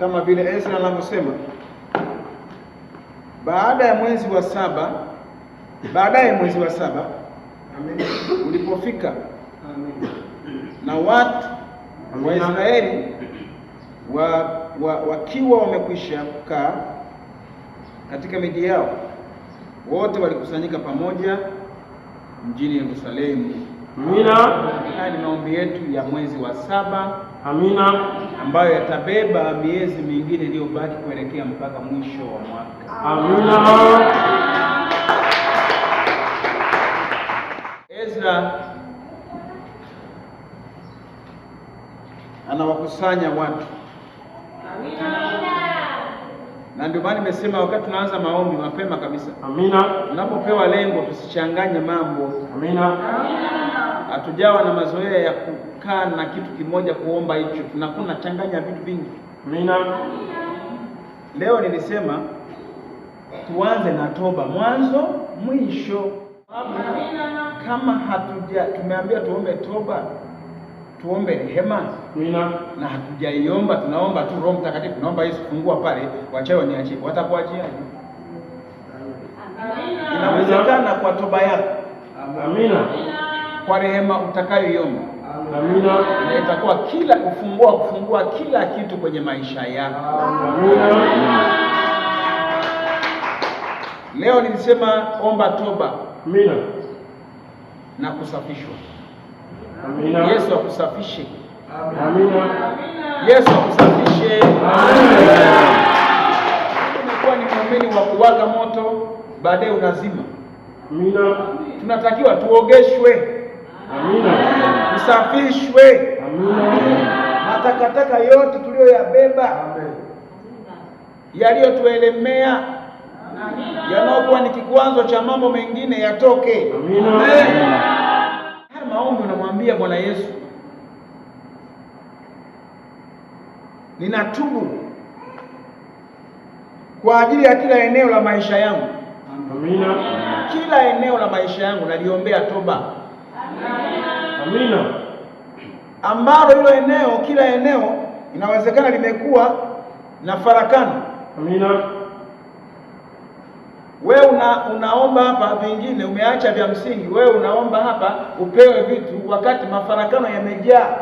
kama vile Ezra anavyosema, baadaye mwezi wa saba ulipofika, na watu wa Israeli wakiwa wamekwisha kukaa katika miji yao, wote walikusanyika pamoja mjini Yerusalemu. Amina. Haya ni maombi yetu ya mwezi wa 7. Amina. Ambayo yatabeba miezi mingine iliyobaki kuelekea mpaka mwisho wa mwaka. Amina. Ezra anawakusanya watu. Amina. Na ndio maana nimesema wakati tunaanza maombi mapema kabisa. Amina. Tunapopewa lengo tusichanganye mambo. Amina. Hatujawa na mazoea ya kukaa na kitu kimoja kuomba hicho, tunakuna changanya vitu vingi. Amina. Leo nilisema tuanze na toba, mwanzo mwisho. Kama tumeambia tuombe toba, tuombe rehema. Amina. Na hatujaiomba, tunaomba tu Roho Mtakatifu, naomba Yesu fungua pale, wachawi waniachie. Watakuachia. Inawezekana kwa toba yako. Amina. Kwa rehema utakayoiomba. Amina. Na itakuwa kufungua kila kitu kwenye maisha yako. Amina. Leo nilisema omba toba. Amina. Na kusafishwa. Amina. Yesu akusafishe. Amina. Yesu akusafishe. Amina. Umekuwa ni muumini wa kuwaka moto, baadaye unazima. Amina. Tunatakiwa tuogeshwe. Amina. Tusafishwe. Amina. Matakataka yote tuliyoyabeba, yaliyotuelemea, yanayokuwa ni kikwazo cha mambo mengine yatoke. Amina. Haya maombi unamwambia Bwana Yesu, ninatubu kwa ajili ya kila eneo la maisha yangu. Amina. Kila eneo la maisha yangu naliombea toba. Amina. Ambalo hilo kila eneo inawezekana limekuwa na farakano. Amina. Wewe unaomba hapa, vingine umeacha vya msingi. Wewe unaomba hapa upewe vitu wakati mafarakano yamejaa.